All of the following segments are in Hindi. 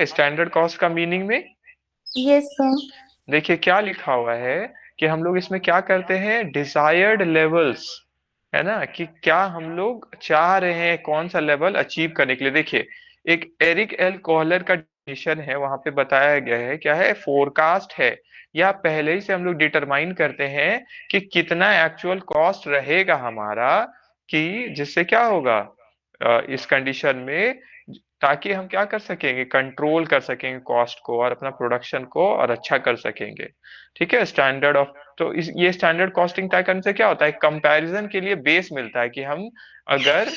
स्टैंडर्ड कॉस्ट का मीनिंग में यस सर। देखिए क्या लिखा हुआ है कि हम लोग इसमें क्या करते हैं, डिजायर्ड लेवल्स, है ना, कि क्या हम लोग चाह रहे हैं कौन सा लेवल अचीव करने के लिए। देखिए एक एरिक एल कोहलर का डेफिनेशन है, वहां पे बताया गया है क्या है, फोरकास्ट है, या पहले ही से हम लोग डिटरमाइन करते हैं कि कितना एक्चुअल कॉस्ट रहेगा हमारा, कि जिससे क्या होगा इस कंडीशन में, ताकि हम क्या कर सकेंगे, कंट्रोल कर सकेंगे कॉस्ट को और अपना प्रोडक्शन को और अच्छा कर सकेंगे। ठीक है, स्टैंडर्ड ऑफ, तो ये स्टैंडर्ड कॉस्टिंग तय करने से क्या होता है, कंपैरिजन के लिए बेस मिलता है कि हम अगर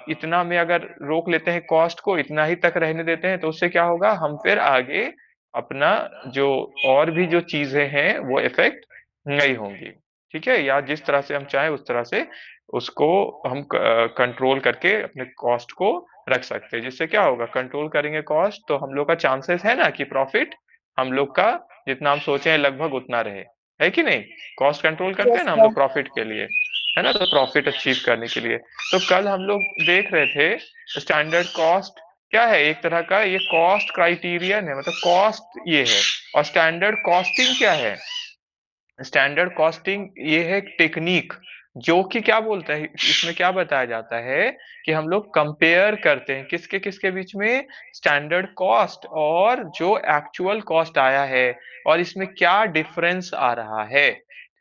इतना में अगर रोक लेते हैं कॉस्ट को, इतना ही तक रहने देते हैं, तो उससे क्या होगा, हम फिर आगे अपना जो और भी जो चीजें हैं वो इफेक्ट नहीं होंगी। ठीक है, या जिस तरह से हम चाहें उस तरह से उसको हम कंट्रोल करके अपने कॉस्ट को रख सकते हैं, जिससे क्या होगा, कंट्रोल करेंगे कॉस्ट तो हम लोग का चांसेस है ना कि प्रॉफिट हम लोग का जितना हम सोचे हैं लगभग उतना रहे, है कि नहीं। कॉस्ट कंट्रोल करते यस हैं ना हम सर। लोग प्रॉफिट के लिए, है ना, तो प्रॉफिट अचीव करने के लिए। तो कल हम लोग देख रहे थे स्टैंडर्ड कॉस्ट क्या है, एक तरह का ये कॉस्ट क्राइटेरियन है, मतलब कॉस्ट ये है। और स्टैंडर्ड कॉस्टिंग क्या है, स्टैंडर्ड कॉस्टिंग ये है टेक्निक, जो कि क्या बोलता है, इसमें क्या बताया जाता है कि हम लोग कंपेयर करते हैं किसके किसके बीच में, स्टैंडर्ड कॉस्ट और जो एक्चुअल कॉस्ट आया है, और इसमें क्या डिफरेंस आ रहा है।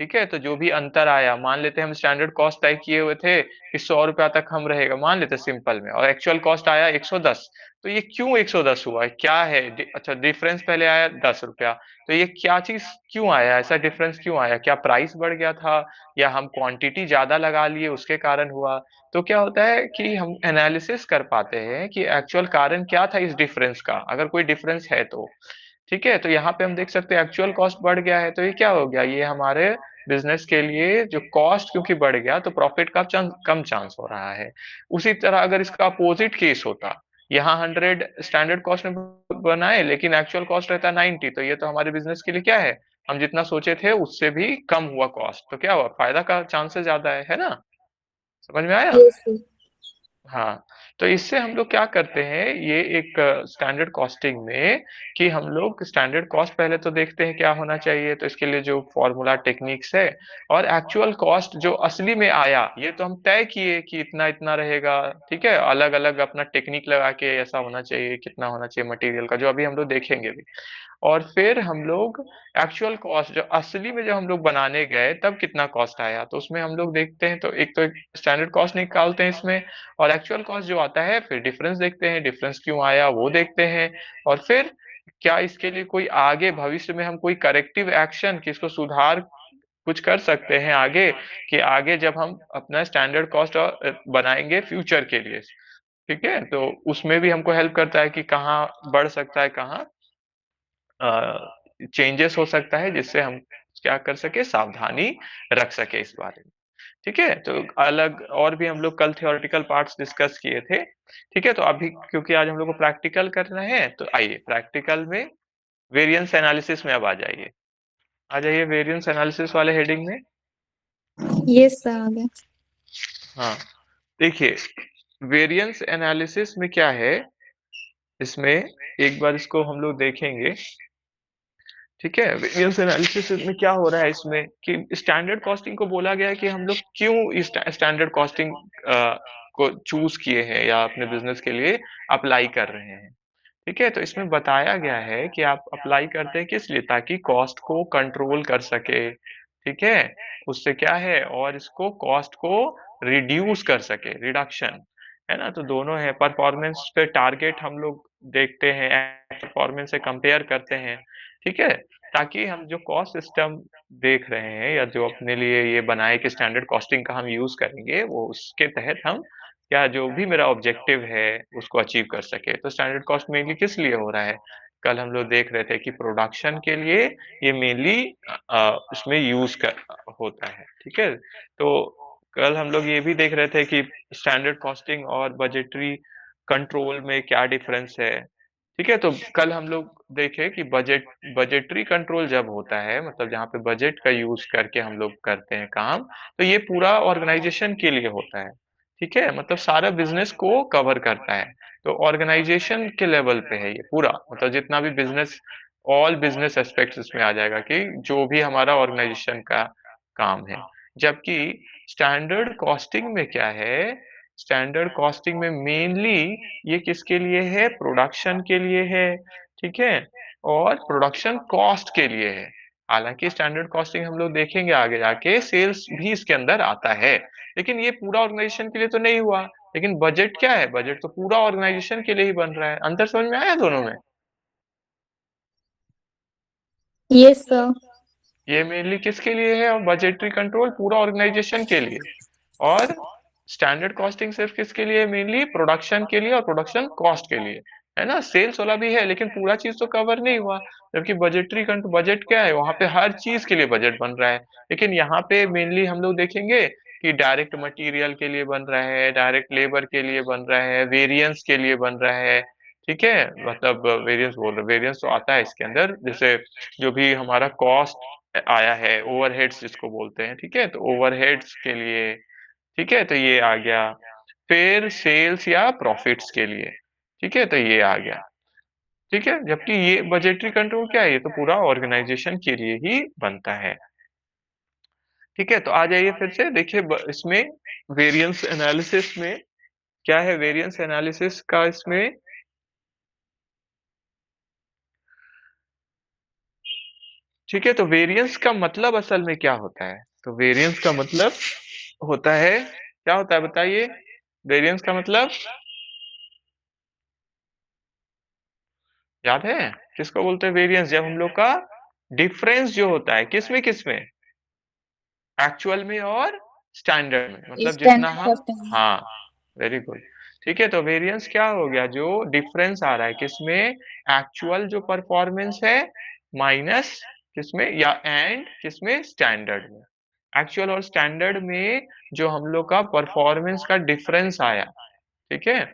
ठीक है, तो जो भी अंतर आया, मान लेते हैं हम स्टैंडर्ड कॉस्ट तय किए हुए थे कि 100 रुपया तक हम रहेगा, मान लेते सिंपल में, और एक्चुअल कॉस्ट आया 110, तो ये क्यों 110 हुआ है, क्या है अच्छा डिफरेंस पहले आया 10 रुपया, तो ये क्या चीज क्यों आया, ऐसा डिफरेंस क्यों आया, क्या प्राइस बढ़ गया था, या हम क्वांटिटी ज्यादा लगा लिए उसके कारण हुआ। तो क्या होता है कि हम एनालिसिस कर पाते हैं कि एक्चुअल कारण क्या था इस डिफरेंस का, अगर कोई डिफरेंस है तो। ठीक है, तो यहाँ पे हम देख सकते हैं एक्चुअल कॉस्ट बढ़ गया है, तो ये क्या हो गया, ये हमारे बिजनेस के लिए जो कॉस्ट क्योंकि बढ़ गया तो प्रॉफिट का कम चांस हो रहा है। उसी तरह अगर इसका अपोजिट केस होता, यहाँ 100 स्टैंडर्ड कॉस्ट में बनाए लेकिन एक्चुअल कॉस्ट रहता 90, तो ये तो हमारे बिजनेस के लिए क्या है, हम जितना सोचे थे उससे भी कम हुआ कॉस्ट, तो क्या हुआ, फायदा का चांसेस ज्यादा है ना। समझ में आया। Yes sir. हाँ, तो इससे हम लोग क्या करते हैं, ये एक स्टैंडर्ड कॉस्टिंग में, कि हम लोग स्टैंडर्ड कॉस्ट पहले तो देखते हैं क्या होना चाहिए, तो इसके लिए जो फॉर्मूला टेक्निक्स है, और एक्चुअल कॉस्ट जो असली में आया ये तो हम तय किए कि इतना इतना रहेगा। ठीक है, अलग अलग अपना टेक्निक लगा के ऐसा होना चाहिए, कितना होना चाहिए मटेरियल का, जो अभी हम लोग देखेंगे भी। और फिर हम लोग एक्चुअल कॉस्ट जो असली में जब हम लोग बनाने गए तब कितना कॉस्ट आया, तो उसमें हम लोग देखते हैं, तो एक तो स्टैंडर्ड कॉस्ट निकालते हैं इसमें, और एक्चुअल कॉस्ट जो आता है फिर डिफरेंस देखते हैं, डिफरेंस क्यों आया वो देखते हैं, और फिर क्या इसके लिए कोई आगे भविष्य में हम कोई करेक्टिव एक्शन कि इसको सुधार कुछ कर सकते हैं आगे, कि आगे जब हम अपना स्टैंडर्ड कॉस्ट बनाएंगे फ्यूचर के लिए। ठीक है, तो उसमें भी हमको हेल्प करता है कि कहाँ बढ़ सकता है, कहाँ चेंजेस हो सकता है, जिससे हम क्या कर सके, सावधानी रख सके इस बारे में। ठीक है, तो अलग और भी हम लोग कल थियोरेटिकल पार्ट्स डिस्कस किए थे। ठीक है, तो अभी क्योंकि आज हम लोग को प्रैक्टिकल करना है, तो आइए प्रैक्टिकल में वेरिएंस एनालिसिस में अब आ जाइए। आ जाइए वेरिएंस एनालिसिस वाले हेडिंग में। यस सर आ गया। हाँ, देखिए वेरिएंस एनालिसिस में क्या है, इसमें एक बार इसको हम लोग देखेंगे। ठीक है, वेरिएंस एनालिसिस में क्या हो रहा है इसमें, कि स्टैंडर्ड कॉस्टिंग को बोला गया है कि हम लोग क्यों इस स्टैंडर्ड कॉस्टिंग को चूज किए हैं या अपने बिजनेस के लिए अप्लाई कर रहे हैं। ठीक है, तो इसमें बताया गया है कि आप अप्लाई करते हैं किस लिए, ताकि कॉस्ट को कंट्रोल कर सके। ठीक है, उससे क्या है, और इसको कॉस्ट को रिड्यूस कर सके, रिडक्शन, है ना, तो दोनों है। परफॉर्मेंस पे टारगेट हम लोग देखते हैं, परफॉर्मेंस से कंपेयर करते हैं। ठीक है, ताकि हम जो कॉस्ट सिस्टम देख रहे हैं या जो अपने लिए ये बनाए कि स्टैंडर्ड कॉस्टिंग का हम यूज करेंगे, वो उसके तहत हम क्या जो भी मेरा ऑब्जेक्टिव है उसको अचीव कर सके। तो स्टैंडर्ड कॉस्ट मेनली किस लिए हो रहा है, कल हम लोग देख रहे थे कि प्रोडक्शन के लिए ये मेनली इसमें यूज कर होता है। ठीक है, तो कल हम लोग ये भी देख रहे थे कि स्टैंडर्ड कॉस्टिंग और बजटरी कंट्रोल में क्या डिफरेंस है। ठीक है, तो कल हम लोग देखे कि बजटरी कंट्रोल जब होता है, मतलब जहाँ पे बजट का यूज करके हम लोग करते हैं काम, तो ये पूरा ऑर्गेनाइजेशन के लिए होता है। ठीक है, मतलब सारा बिजनेस को कवर करता है। तो ऑर्गेनाइजेशन के लेवल पे है ये पूरा, मतलब जितना भी बिजनेस, ऑल बिजनेस एस्पेक्ट्स इसमें आ जाएगा कि जो भी हमारा ऑर्गेनाइजेशन का काम है। जबकि स्टैंडर्ड कॉस्टिंग में क्या है, स्टैंडर्ड कॉस्टिंग में मेनली ये किसके लिए है, प्रोडक्शन के लिए है, ठीक है, और प्रोडक्शन कॉस्ट के लिए है। हालांकि स्टैंडर्ड कॉस्टिंग हम लोग देखेंगे आगे जाके, सेल्स भी इसके अंदर आता है, लेकिन ये पूरा ऑर्गेनाइजेशन के लिए तो नहीं हुआ। लेकिन बजट क्या है, बजट तो पूरा ऑर्गेनाइजेशन के लिए ही बन रहा है। अंतर समझ में आया दोनों में? Yes sir. ये मेनली किसके लिए है, और बजटरी कंट्रोल पूरा ऑर्गेनाइजेशन के लिए, और स्टैंडर्ड कॉस्टिंग सिर्फ किसके लिए, मेनली प्रोडक्शन के लिए और प्रोडक्शन कॉस्ट के लिए, है ना। सेल्स वाला भी है लेकिन पूरा चीज तो कवर नहीं हुआ। जबकि बजटरी कंट्रोल, बजट क्या है, वहां पे हर चीज के लिए बजट बन रहा है। लेकिन यहाँ पे मेनली हम लोग देखेंगे कि डायरेक्ट मटेरियल के लिए बन रहा है, डायरेक्ट लेबर के लिए बन रहा है, वेरिएंस के लिए बन रहा है, ठीक है। मतलब वेरिएंस बोल रहे, वेरिएंस तो आता है इसके अंदर, जैसे जो भी हमारा कॉस्ट आया है, ओवरहेड्स जिसको बोलते हैं, ठीक है, तो ओवरहेड्स के लिए, ठीक है, तो ये आ गया। फिर सेल्स या प्रॉफिट्स के लिए, ठीक है, तो ये आ गया, ठीक है। जबकि ये बजटरी कंट्रोल क्या है, ये तो पूरा ऑर्गेनाइजेशन के लिए ही बनता है, ठीक है। तो आ जाइए फिर से देखिए इसमें वेरिएंस एनालिसिस में क्या है, वेरिएंस एनालिसिस का इसमें, ठीक है। तो वेरिएंस का मतलब असल में क्या होता है, तो वेरिएंस का मतलब होता है, क्या होता है बताइए, वेरिएंस का मतलब याद है, किसको बोलते हैं वेरिएंस, जब हम लोग का डिफरेंस जो होता है किसमें किसमें, एक्चुअल में और स्टैंडर्ड में, मतलब जितना स्टैंडर्ड हम, कॉस्टिंग में। हाँ, वेरी गुड, ठीक है। तो वेरिएंस क्या हो गया, जो डिफरेंस आ रहा है किसमें, एक्चुअल जो परफॉर्मेंस है माइनस किसमें, या एंड किसमें, स्टैंडर्ड में। एक्चुअल और स्टैंडर्ड में जो हम लोग का परफॉर्मेंस का डिफरेंस आया, ठीक है,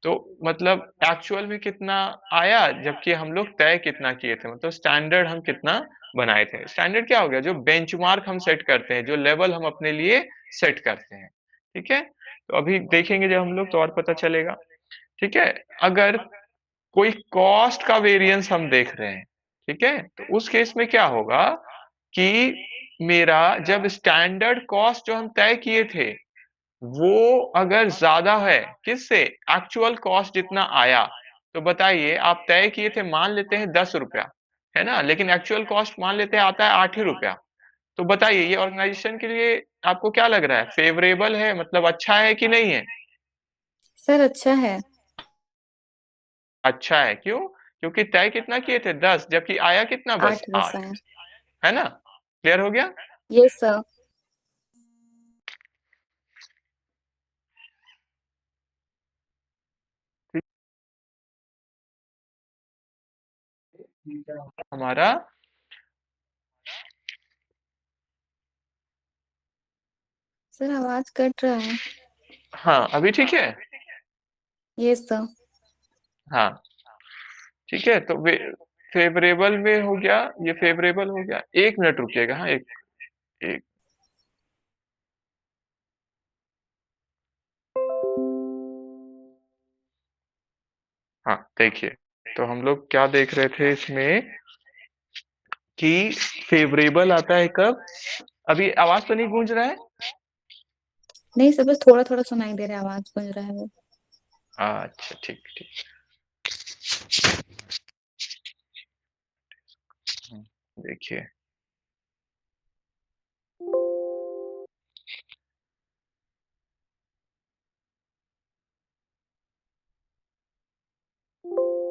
तो मतलब एक्चुअल में कितना आया, जबकि हम लोग तय कितना किए थे, मतलब स्टैंडर्ड हम कितना बनाए थे। स्टैंडर्ड क्या हो गया, जो बेंचमार्क हम सेट करते हैं, जो लेवल हम अपने लिए सेट करते हैं, ठीक है। तो अभी देखेंगे जब हम लोग तो और पता चलेगा, ठीक है। अगर कोई कॉस्ट का वेरिएंस हम देख रहे हैं, ठीक है, तो उस केस में क्या होगा कि मेरा जब स्टैंडर्ड कॉस्ट जो हम तय किए थे वो अगर ज्यादा है किससे, एक्चुअल कॉस्ट जितना आया, तो बताइए आप तय किए थे मान लेते हैं 10 रुपया, है ना, लेकिन एक्चुअल कॉस्ट मान लेते हैं आता है 8 ही रुपया, तो बताइए ये ऑर्गेनाइजेशन के लिए आपको क्या लग रहा है, फेवरेबल है, मतलब अच्छा है कि नहीं है? सर अच्छा है। अच्छा है, क्यों? क्योंकि तय कितना किए थे 10, जबकि आया कितना, बस 8 बस 8, आया। है ना। क्लियर हो गया? Yes sir. हमारा, सर आवाज कट रहा है। हाँ अभी ठीक है, यस सर। हाँ, ठीक है। तो फेवरेबल में हो गया, ये फेवरेबल हो गया, 1 मिनट रुकिएगा, हाँ, एक, हाँ देखिए, तो हम लोग क्या देख रहे थे इसमें कि फेवरेबल आता है कब, अभी आवाज तो नहीं गूंज रहा है? नहीं सर, बस थोड़ा थोड़ा सुनाई दे रहा है, आवाज गूंज रहा है वो। अच्छा ठीक ठीक, देखिए,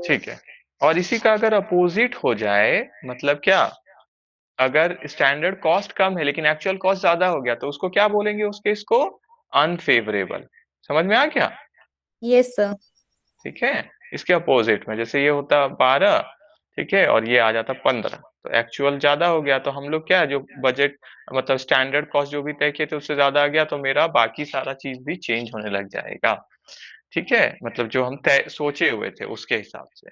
ठीक है। और इसी का अगर अपोजिट हो जाए, मतलब क्या, अगर स्टैंडर्ड कॉस्ट कम है लेकिन एक्चुअल कॉस्ट ज्यादा हो गया, तो उसको क्या बोलेंगे, उसके इसको अनफेवरेबल। समझ में आ गया? Yes sir. ठीक है। इसके अपोजिट में जैसे ये होता 12, ठीक है, और ये आ जाता 15, तो एक्चुअल ज्यादा हो गया, तो हम लोग क्या है, जो बजट मतलब स्टैंडर्ड कॉस्ट जो भी तय किए थे उससे ज्यादा आ गया, तो मेरा बाकी सारा चीज भी चेंज होने लग जाएगा, ठीक है, मतलब जो हम तय सोचे हुए थे उसके हिसाब से।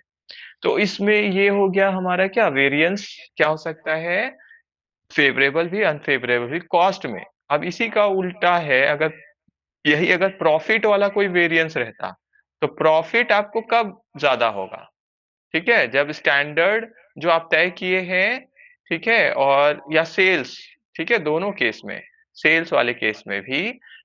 तो इसमें ये हो गया हमारा क्या, वेरिएंस क्या हो सकता है, फेवरेबल भी अनफेवरेबल भी कॉस्ट में। अब इसी का उल्टा है, अगर यही अगर प्रॉफिट वाला कोई वेरिएंस रहता, तो प्रॉफिट आपको कब ज्यादा होगा? ठीक है, जब स्टैंडर्ड जो आप तय किए हैं, ठीक है, और या सेल्स, ठीक है, दोनों केस में, सेल्स वाले केस में भी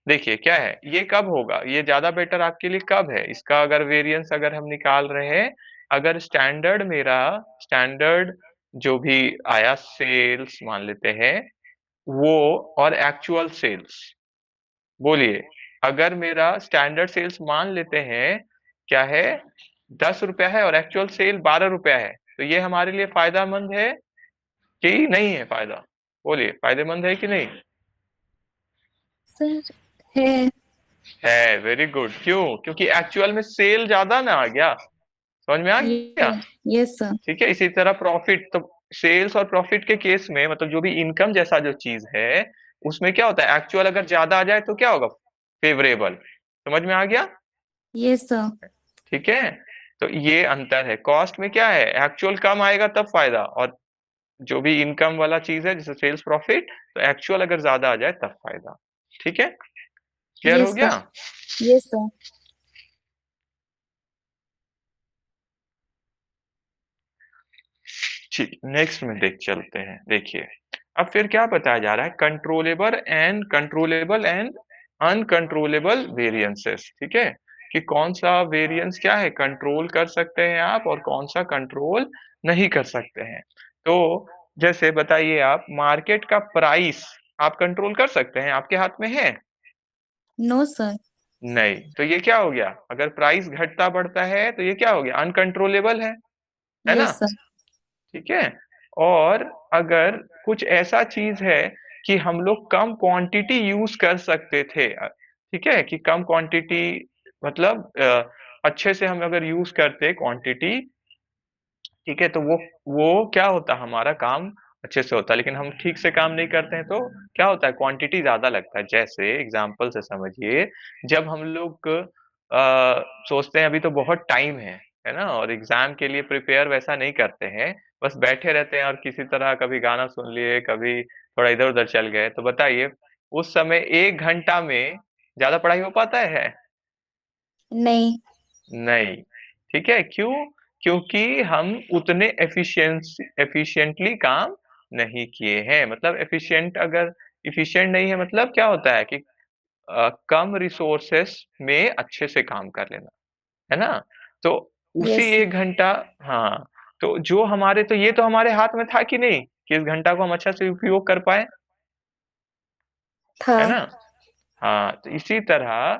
देखिए क्या है, ये कब होगा, ये ज्यादा बेटर आपके लिए कब है, इसका अगर वेरिएंस अगर हम निकाल रहे हैं, अगर स्टैंडर्ड मेरा, स्टैंडर्ड जो भी आया सेल्स मान लेते हैं वो, और एक्चुअल सेल्स, बोलिए, अगर मेरा स्टैंडर्ड सेल्स मान लेते हैं क्या है, 10 रुपया है और एक्चुअल सेल 12 रुपया है, तो ये हमारे लिए फायदेमंद है कि नहीं है फायदा? बोलिए, फायदेमंद है कि नहीं? सर है। है, वेरी गुड। क्यों? क्योंकि एक्चुअल में सेल ज्यादा ना आ गया, समझ में आ गया? ये यस सर। ठीक है, इसी तरह प्रॉफिट, तो सेल्स और प्रॉफिट के केस में मतलब जो भी इनकम जैसा जो चीज है, उसमें क्या होता है, एक्चुअल अगर ज्यादा आ जाए तो क्या होगा, फेवरेबल। समझ में आ गया? Yes sir. ठीक है, तो ये अंतर है, कॉस्ट में क्या है, एक्चुअल कम आएगा तब फायदा, और जो भी इनकम वाला चीज है जैसे सेल्स प्रॉफिट, तो एक्चुअल अगर ज्यादा आ जाए तब फायदा। ठीक है, क्लियर हो यस गया? सर। Yes sir. ठीक, नेक्स्ट में देख चलते हैं। देखिए, अब फिर क्या बताया जा रहा है, कंट्रोलेबल एंड अनकंट्रोलेबल वेरिएंसेस। ठीक है, कि कौन सा वेरिएंस क्या है, कंट्रोल कर सकते हैं आप और कौन सा कंट्रोल नहीं कर सकते हैं। तो जैसे बताइए, आप मार्केट का प्राइस आप कंट्रोल कर सकते हैं, आपके हाथ में है? No sir. नहीं, तो ये क्या हो गया, अगर प्राइस घटता बढ़ता है तो ये क्या हो गया, अनकंट्रोलेबल है ना? Yes sir. ठीक है, और अगर कुछ ऐसा चीज है कि हम लोग कम क्वांटिटी यूज कर सकते थे, ठीक है, कि कम क्वांटिटी मतलब अच्छे से हम अगर यूज करते क्वांटिटी, ठीक है, तो वो क्या होता, हमारा काम अच्छे से होता, लेकिन हम ठीक से काम नहीं करते हैं तो क्या होता है, क्वांटिटी ज्यादा लगता है। जैसे एग्जांपल से समझिए, जब हम लोग सोचते हैं अभी तो बहुत टाइम है ना, और एग्जाम के लिए प्रिपेयर वैसा नहीं करते हैं, बस बैठे रहते हैं और किसी तरह कभी गाना सुन लिए, कभी थोड़ा इधर उधर चल गए, तो बताइए उस समय 1 घंटा में ज्यादा पढ़ाई हो पाता है? नहीं। नहीं। ठीक है, क्यों? क्योंकि हम उतने एफिशिएंटली काम नहीं किए हैं, मतलब एफिशिएंट, अगर इफिशिएंट नहीं है मतलब क्या होता है कि कम रिसोर्सेस में अच्छे से काम कर लेना, है ना? तो उसी यस 1 घंटा, हाँ, तो जो हमारे, तो ये तो हमारे हाथ में था कि नहीं, कि इस घंटा को हम अच्छा से उपयोग कर पाए, था। है ना? हाँ, तो इसी तरह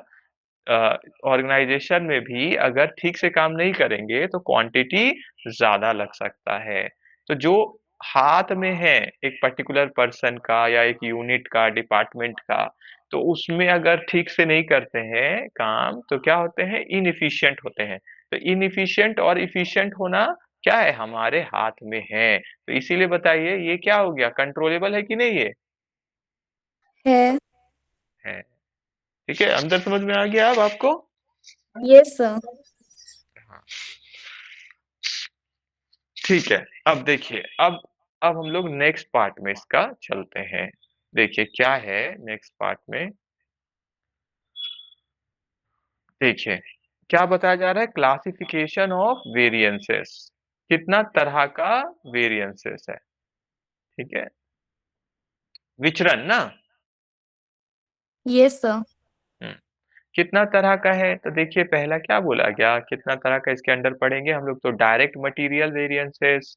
ऑर्गेनाइजेशन में भी अगर ठीक से काम नहीं करेंगे तो क्वांटिटी ज्यादा लग सकता है। तो जो हाथ में है एक पर्टिकुलर पर्सन का या एक यूनिट का, डिपार्टमेंट का, तो उसमें अगर ठीक से नहीं करते हैं काम तो क्या होते हैं, इनएफिशिएंट होते हैं। तो इनएफिशिएंट और इफिशिएंट होना क्या है, हमारे हाथ में है। तो इसीलिए बताइए ये क्या हो गया, कंट्रोलेबल है कि नहीं ये? है। है। ठीक है, अंदर समझ में आ गया अब आपको? Yes sir. हाँ, ठीक है। अब देखिए, अब हम लोग नेक्स्ट पार्ट में इसका चलते हैं। देखिए क्या है नेक्स्ट पार्ट में, देखिए क्या बताया जा रहा है, क्लासिफिकेशन ऑफ वेरिएंसेस, कितना तरह का वेरिएंसेस है। ठीक है, विचरण ना। Yes sir. हम्म, कितना तरह का है, तो देखिए पहला क्या बोला गया, कितना तरह का, इसके अंडर पढ़ेंगे हम लोग, तो डायरेक्ट मटेरियल वेरिएंसेस,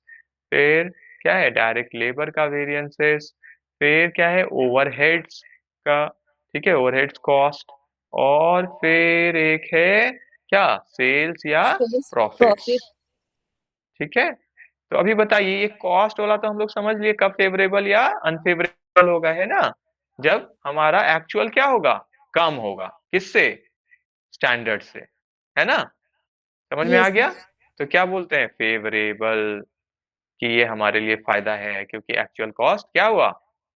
फिर क्या है, डायरेक्ट लेबर का वेरिएंसेस, फिर क्या है, ओवरहेड्स का, ठीक है, ओवरहेड्स कॉस्ट, और फिर एक है क्या, सेल्स या सेल्स प्रॉफिट्स। प्रॉफिट। ठीक है, तो अभी बताइए, ये कॉस्ट वाला तो हम लोग समझ लिए कब फेवरेबल या अनफेवरेबल होगा, है ना? जब हमारा एक्चुअल क्या होगा, कम होगा, किससे, स्टैंडर्ड से, है ना? समझ में आ यस गया? तो क्या बोलते हैं, फेवरेबल, कि ये हमारे लिए फायदा है क्योंकि एक्चुअल कॉस्ट क्या हुआ,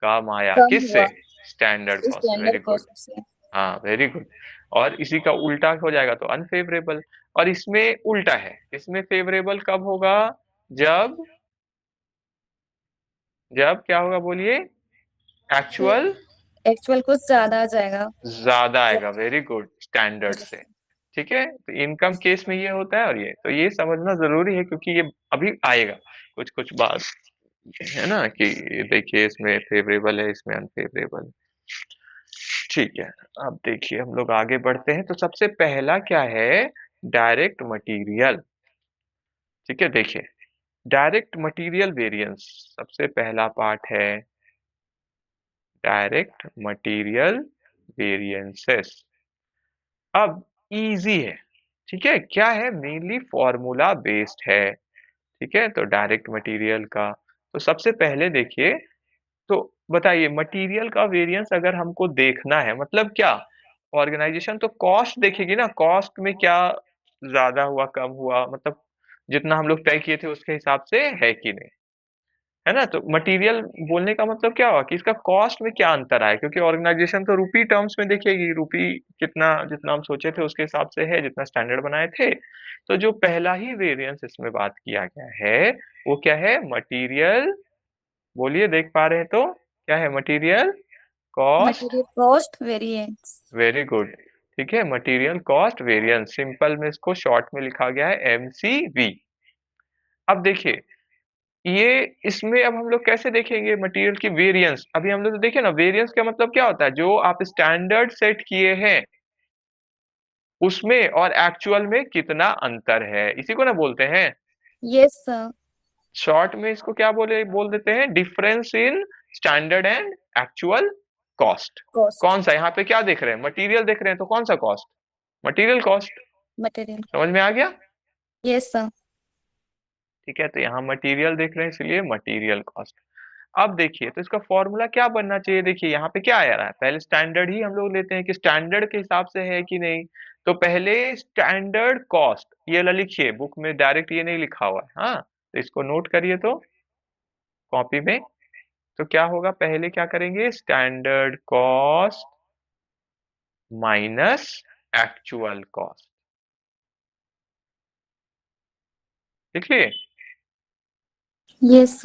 कम आया, कम किससे, हुआ स्टैंडर्ड कॉस्ट से। Very standard good. कॉस्ट से। हाँ, वेरी गुड। और इसी का उल्टा हो जाएगा तो अनफेवरेबल, और इसमें उल्टा है, इसमें फेवरेबल कब होगा, जब, जब क्या होगा बोलिए, एक्चुअल एक्चुअल कुछ ज्यादा आ जाएगा। ज्यादा आएगा, वेरी गुड, स्टैंडर्ड से। यस। ठीक है, तो इनकम केस में ये होता है, और ये तो ये समझना जरूरी है क्योंकि ये अभी आएगा कुछ कुछ बात, है ना, कि देखिए इसमें फेवरेबल है, इसमें अनफेवरेबल है। ठीक है, अब देखिए हम लोग आगे बढ़ते हैं। तो सबसे पहला क्या है, डायरेक्ट मटेरियल। ठीक है, देखिए डायरेक्ट मटेरियल वेरिएंस सबसे पहला पार्ट है, डायरेक्ट मटेरियल वेरिएंसेस। अब इजी है, ठीक है, क्या है, मेनली फॉर्मूला बेस्ड है। ठीक है, तो डायरेक्ट मटेरियल का, तो सबसे पहले देखिए, तो बताइए मटेरियल का वेरिएंस अगर हमको देखना है मतलब क्या, ऑर्गेनाइजेशन तो कॉस्ट देखेगी ना, कॉस्ट में क्या ज्यादा हुआ कम हुआ, मतलब जितना हम लोग तय किए थे उसके हिसाब से है कि नहीं, है ना। तो मटेरियल बोलने का मतलब क्या हुआ कि इसका कॉस्ट में क्या अंतर आया, क्योंकि ऑर्गेनाइजेशन तो रुपी टर्म्स में देखेगी, रुपी कितना जितना हम सोचे थे उसके हिसाब से है, जितना स्टैंडर्ड बनाए थे। तो जो पहला ही वेरिएंस इसमें बात किया गया है वो क्या है, मटेरियल, बोलिए देख पा रहे हैं तो क्या है, material cost. Material cost variance. Very good, ठीक है, मटेरियल कॉस्ट वेरिएंस, सिंपल में इसको शॉर्ट में लिखा गया है एमसीवी। अब देखिए ये, इसमें अब हम लोग कैसे देखेंगे मटेरियल की वेरिएंस, अभी हम लोग तो देखे ना, वेरिएंस का मतलब क्या होता है, जो आप स्टैंडर्ड सेट किए हैं उसमें और एक्चुअल में कितना अंतर है, इसी को ना बोलते हैं, यस सर। शॉर्ट में इसको क्या बोल देते हैं, difference in standard and actual cost. Cost. कौन सा, यहाँ पे क्या देख रहे हैं, मटेरियल देख रहे हैं, तो कौन सा कॉस्ट, मटेरियल कॉस्ट। मटेरियल। समझ में आ गया, यस सर। ठीक है, तो यहाँ मटेरियल देख रहे हैं इसलिए मटेरियल कॉस्ट। अब देखिए तो इसका फॉर्मूला क्या बनना चाहिए, देखिए यहाँ पे क्या आ रहा है, पहले स्टैंडर्ड ही हम लोग लेते हैं कि स्टैंडर्ड के हिसाब से है कि नहीं। तो पहले स्टैंडर्ड कॉस्ट ये ला लिखिए, बुक में डायरेक्ट ये नहीं लिखा हुआ है, हाँ, तो इसको नोट करिए तो कॉपी में। तो क्या होगा, पहले क्या करेंगे, standard cost minus actual cost, लिख लिए, यस।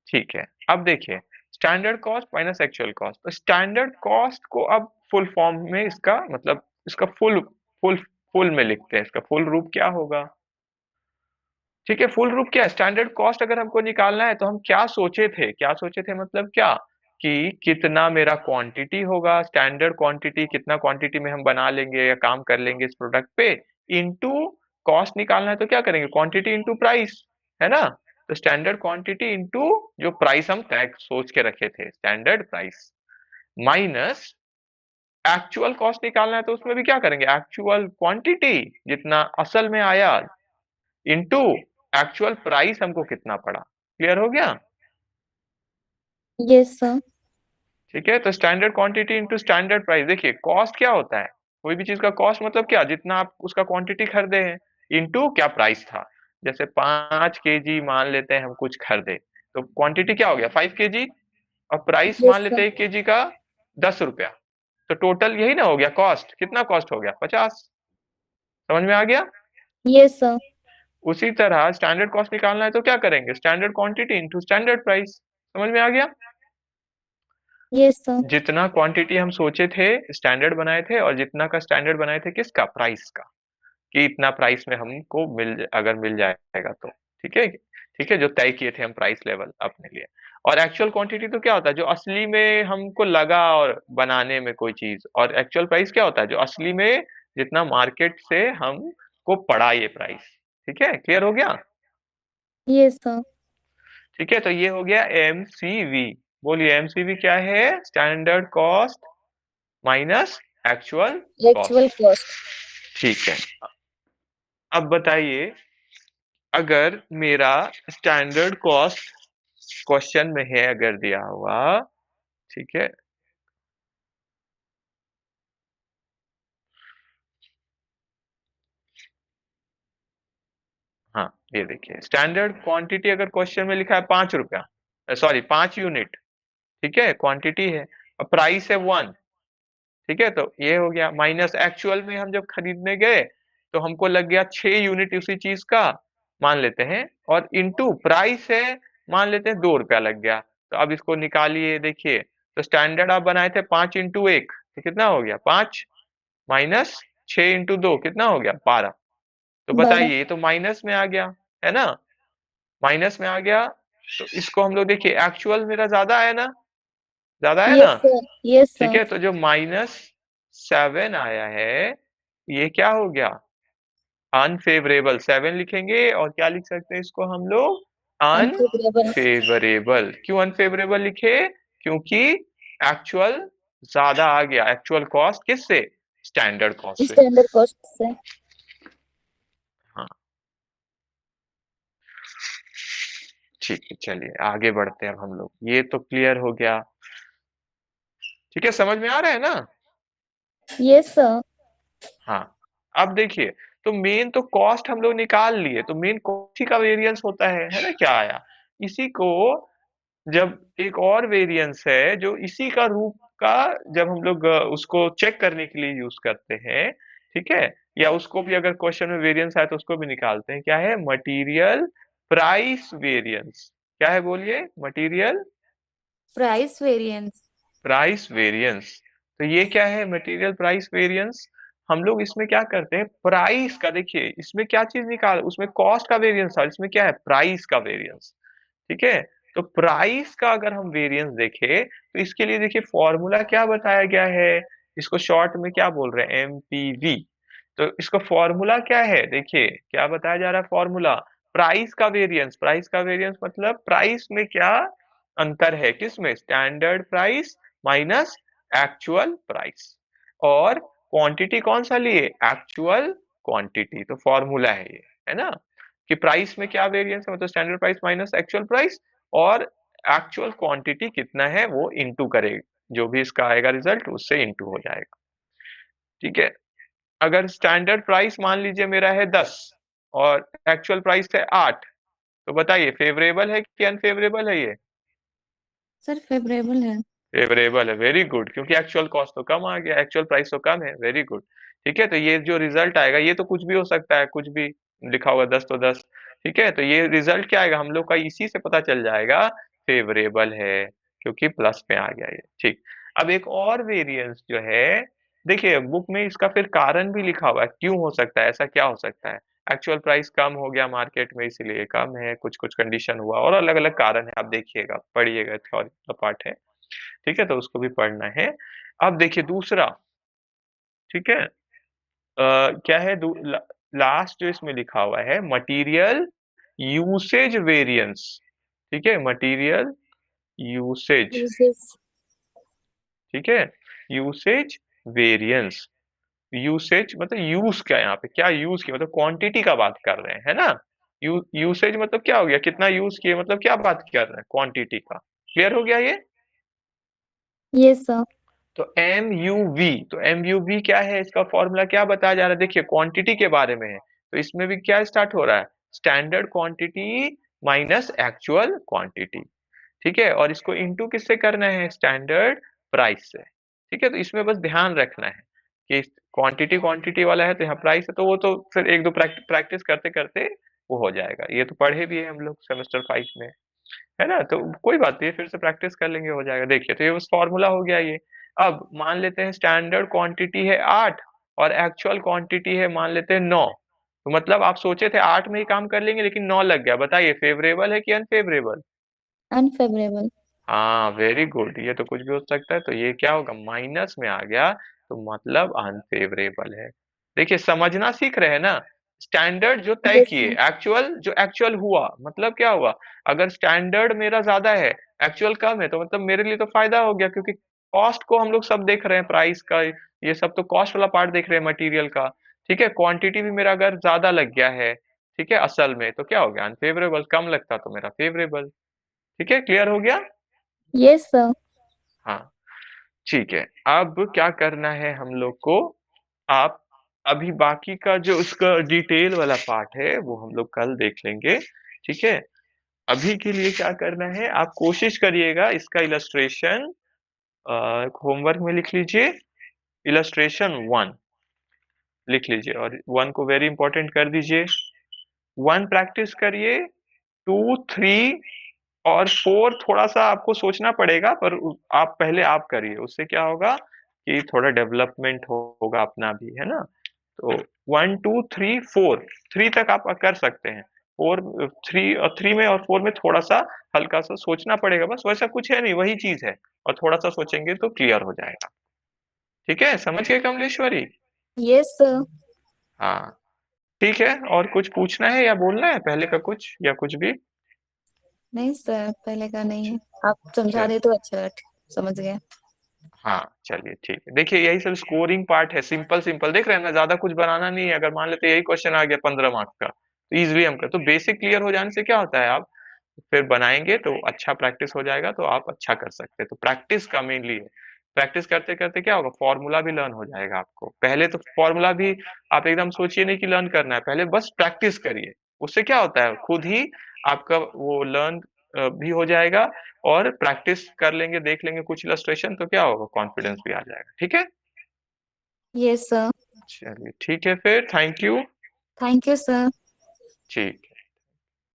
ठीक है। अब देखिए standard cost minus actual cost, तो स्टैंडर्ड कॉस्ट को अब फुल फॉर्म में इसका मतलब इसका फुल फुल में लिखते हैं, इसका फुल रूप क्या होगा, ठीक है, फुल रूप क्या है, स्टैंडर्ड कॉस्ट अगर हमको निकालना है तो हम क्या सोचे थे, क्या सोचे थे मतलब क्या, कि कितना मेरा क्वांटिटी होगा, स्टैंडर्ड क्वांटिटी, कितना क्वांटिटी में हम बना लेंगे या काम कर लेंगे इस प्रोडक्ट पे, इनटू कॉस्ट निकालना है तो क्या करेंगे, क्वांटिटी इनटू प्राइस, है ना। तो स्टैंडर्ड क्वांटिटी इनटू जो प्राइस हम तय सोच के रखे थे, standard price, minus actual cost निकालना है तो उसमें भी क्या करेंगे, एक्चुअल क्वांटिटी जितना असल में आया इनटू एक्चुअल प्राइस हमको कितना पड़ा, क्लियर हो गया। Yes sir. ठीक है, तो standard quantity into standard price, देखिए कॉस्ट क्या होता है, कोई भी चीज का कॉस्ट मतलब क्या, जितना आप उसका क्वांटिटी खरीदे हैं इनटू क्या प्राइस था, जैसे 5 केजी मान लेते हैं हम कुछ खरीदे, तो क्वांटिटी क्या हो गया 5 केजी, और प्राइस यस मान लेते सर। हैं 1 केजी का 10 रुपया, तो टोटल यही ना हो गया कॉस्ट, कितना कॉस्ट हो गया 50, समझ में आ गया। Yes sir. उसी तरह स्टैंडर्ड कॉस्ट निकालना है तो क्या करेंगे, standard quantity into standard price, समझ में आ गया। Yes sir. जितना क्वांटिटी हम सोचे थे स्टैंडर्ड बनाए थे, और जितना का स्टैंडर्ड बनाए थे किसका, प्राइस का, कि इतना प्राइस में हमको अगर मिल जाएगा तो, ठीक है, ठीक है, जो तय किए थे हम प्राइस लेवल अपने लिए। और एक्चुअल क्वांटिटी तो क्या होता है, जो असली में हमको लगा और बनाने में कोई चीज, और एक्चुअल प्राइस क्या होता है, जो असली में जितना मार्केट से हमको पड़ा ये प्राइस, ठीक है, क्लियर हो गया। Yes sir. ठीक है, तो ये हो गया एमसीवी, बोलिए एमसीवी क्या है, standard cost minus actual actual cost, cost. ठीक है। अब बताइए अगर मेरा स्टैंडर्ड कॉस्ट क्वेश्चन में है अगर दिया हुआ, ठीक है, हाँ ये देखिए स्टैंडर्ड क्वांटिटी अगर क्वेश्चन में लिखा है 5 रुपया, सॉरी 5 यूनिट, ठीक है, क्वांटिटी है, और प्राइस है 1, ठीक है, तो ये हो गया, माइनस एक्चुअल में हम जब खरीदने गए तो हमको लग गया 6 यूनिट उसी चीज का, मान लेते हैं, और इनटू प्राइस है, मान लेते हैं 2 रुपया लग गया, तो अब इसको निकालिए देखिए, तो स्टैंडर्ड आप बनाए थे 5 इंटू 1, तो कितना हो गया 5, माइनस 6 × 2 कितना हो गया, 12। तो 12। बताइए, ये तो माइनस में आ गया, है ना, माइनस में आ गया। तो इसको हम लोग देखिए, एक्चुअल मेरा ज्यादा है ना, ज्यादा है ना। Yes sir. यस ठीक सर। है, तो जो -7 आया है, ये क्या हो गया, अनफेवरेबल। 7 लिखेंगे और क्या लिख सकते हैं इसको हम लोग, अनफेवरेबल। अनफेवरेबल। क्यों अनफेवरेबल लिखे, क्योंकि एक्चुअल ज्यादा आ गया, एक्चुअल कॉस्ट किससे, स्टैंडर्ड कॉस्ट से। स्टैंडर्ड कॉस्ट से। हाँ, ठीक है, चलिए आगे बढ़ते हैं अब हम लोग, ये तो क्लियर हो गया। ठीक है, समझ में आ रहा है ना। Yes sir. हाँ, अब देखिए, तो मेन तो कॉस्ट हम लोग निकाल लिए, तो मेन कॉस्ट ही का वेरिएंस होता है ना, क्या आया इसी को। जब एक और वेरिएंस है जो इसी का रूप का, जब हम लोग उसको चेक करने के लिए यूज करते हैं, ठीक है, या उसको भी अगर क्वेश्चन में वेरिएंस आए तो उसको भी निकालते हैं, क्या है, मटेरियल प्राइस वेरिएंस। क्या है बोलिए, material price variance. Price variance. तो ये क्या है, मटेरियल प्राइस वेरिएंस। हम लोग इसमें क्या करते हैं, प्राइस का, देखिए इसमें क्या चीज निकाल, उसमें कॉस्ट का वेरिएंस था, इसमें क्या है, प्राइस का वेरिएंस। ठीक है, तो प्राइस का अगर हम वेरिएंस देखें तो इसके लिए देखिए फॉर्मूला क्या बताया गया है, इसको शॉर्ट में क्या बोल रहे हैं, एमपीवी। तो इसका फॉर्मूला क्या है, देखिए क्या बताया जा रहा है फॉर्मूला, प्राइस का वेरिएंस। प्राइस का वेरिएंस मतलब प्राइस में क्या अंतर है, किसमें, standard price minus actual price. और क्वांटिटी कौन सा लिए, एक्चुअल क्वांटिटी। तो फॉर्मूला है ये, है ना, कि प्राइस में क्या वेरिएंस है, मतलब standard price minus actual price, और एक्चुअल क्वांटिटी कितना है वो इंटू करेगा, जो भी इसका आएगा रिजल्ट उससे इंटू हो जाएगा। ठीक है, अगर स्टैंडर्ड प्राइस मान लीजिए मेरा है 10 और एक्चुअल प्राइस है 8, तो बताइए फेवरेबल है कि अनफेवरेबल है ये, सर फेवरेबल है। फेवरेबल है, वेरी गुड, क्योंकि एक्चुअल कॉस्ट तो कम आ गया, एक्चुअल प्राइस तो कम है, वेरी गुड। ठीक है, तो ये जो रिजल्ट आएगा ये तो कुछ भी हो सकता है, कुछ भी लिखा होगा 10 तो 10। ठीक है, तो ये रिजल्ट क्या आएगा हम लोग का, इसी से पता चल जाएगा फेवरेबल है, क्योंकि प्लस में आ गया ये। ठीक, अब एक और वेरिएंस जो है, देखिए बुक में इसका फिर कारण भी लिखा हुआ है, क्यों हो सकता है, ऐसा क्या हो सकता है, एक्चुअल प्राइस कम हो गया मार्केट में इसलिए कम है, कुछ कुछ कंडीशन हुआ, और अलग अलग कारण है, आप देखिएगा पढ़िएगा, थ्योरी का पार्ट है। ठीक है, तो उसको भी पढ़ना है। अब देखिए दूसरा, ठीक है, क्या है, लास्ट जो इसमें लिखा हुआ है, मटेरियल यूसेज वेरिएंस। ठीक है, मटेरियल यूसेज, यूसेस। ठीक है, यूसेज वेरिएंस। यूसेज मतलब यूज, क्या यहाँ पे क्या यूज किया, मतलब क्वांटिटी का बात कर रहे हैं, है ना। यूसेज मतलब क्या हो गया, कितना यूज किए, मतलब क्या बात कर रहे हैं, क्वांटिटी का। क्लियर हो गया ये। Yes sir. तो एम यू वी, तो एम यू वी क्या है, इसका फॉर्मूला क्या बताया जा रहा है, देखिए क्वांटिटी के बारे में है, तो इसमें भी क्या स्टार्ट हो रहा है, standard quantity minus actual quantity. ठीक है, और इसको इनटू किससे करना है, स्टैंडर्ड प्राइस से। ठीक है, तो इसमें बस ध्यान रखना है कि क्वांटिटी क्वांटिटी वाला है, तो यहाँ प्राइस है, तो वो तो फिर एक दो प्रैक्टिस करते करते वो हो जाएगा, ये तो पढ़े भी है हम लोग सेमेस्टर 5 में, है ना, तो कोई बात नहीं, फिर से प्रैक्टिस कर लेंगे, हो जाएगा। देखिए, तो ये बस फॉर्मूला हो गया ये। अब मान लेते हैं स्टैंडर्ड क्वांटिटी है 8 और एक्चुअल क्वांटिटी है मान लेते हैं 9, तो मतलब आप सोचे थे 8 में ही काम कर लेंगे लेकिन 9 लग गया, बताइए फेवरेबल है कि अनफेवरेबल। अनफेवरेबल। हाँ, वेरी गुड, ये तो कुछ भी हो सकता है, तो ये क्या होगा, माइनस में आ गया, तो मतलब अनफेवरेबल है। देखिए समझना सीख रहे हैं ना, स्टैंडर्ड जो तय यस किए, सर। एक्चुअल जो एक्चुअल हुआ, मतलब क्या हुआ, अगर स्टैंडर्ड मेरा ज्यादा है, एक्चुअल कम है, तो मतलब मेरे लिए तो फायदा हो गया, क्योंकि कॉस्ट को हम लोग सब देख रहे हैं, प्राइस का ये सब तो कॉस्ट वाला पार्ट देख रहे हैं मटेरियल का। ठीक है, क्वांटिटी भी मेरा अगर ज्यादा लग गया है, ठीक है, असल में तो क्या हो गया, अनफेवरेबल, कम लगता तो मेरा फेवरेबल। ठीक है, क्लियर हो गया। Yes sir. हाँ, ठीक है, अब क्या करना है हम लोग को, आप अभी बाकी का जो उसका डिटेल वाला पार्ट है वो हम लोग कल देख लेंगे। ठीक है, अभी के लिए क्या करना है, आप कोशिश करिएगा इसका इलस्ट्रेशन होमवर्क में लिख लीजिए, इलस्ट्रेशन 1 लिख लीजिए, और 1 को वेरी इंपॉर्टेंट कर दीजिए। 1 प्रैक्टिस करिए, 2 3 और 4 थोड़ा सा आपको सोचना पड़ेगा, पर आप पहले आप करिए, उससे क्या होगा कि थोड़ा डेवलपमेंट होगा अपना भी, है ना। तो 1 2 3 4, 3 तक आप कर सकते हैं। 3 में और 4 में थोड़ा सा हल्का सा सोचना पड़ेगा, बस वैसा कुछ है नहीं, वही चीज है। और थोड़ा सा सोचेंगे तो क्लियर हो जाएगा। ठीक है, समझ गए कमलेश्वरी? Yes sir. हाँ, ठीक है। और कुछ पूछना है या बोलना है पहले का कुछ, या कुछ भी? नहीं सर, पहले का नहीं है। आप समझा चल, दे तो अच्छा, समझ गया। हाँ चलिए ठीक है। देखिए यही सब स्कोरिंग पार्ट है, सिंपल सिंपल देख रहे हैं ना, ज्यादा कुछ बनाना नहीं है। अगर मान लेते यही क्वेश्चन आ गया 15 मार्क्स का, तो इजिली हम कर, तो बेसिक क्लियर हो जाने से क्या होता है, आप फिर बनाएंगे तो अच्छा प्रैक्टिस हो जाएगा, तो आप अच्छा कर सकते हैं। तो प्रैक्टिस का मेनली है। प्रैक्टिस करते करते क्या होगा, फॉर्मूला भी लर्न हो जाएगा आपको। पहले तो फॉर्मूला भी आप एकदम सोचिए नहीं कि लर्न करना है, पहले बस प्रैक्टिस करिए। उससे क्या होता है, खुद ही आपका वो लर्न भी हो जाएगा। और प्रैक्टिस कर लेंगे, देख लेंगे कुछ इलस्ट्रेशन, तो क्या होगा, कॉन्फिडेंस भी आ जाएगा। ठीक है, यस सर। चलिए ठीक है फिर, thank you. Thank you sir. ठीक है।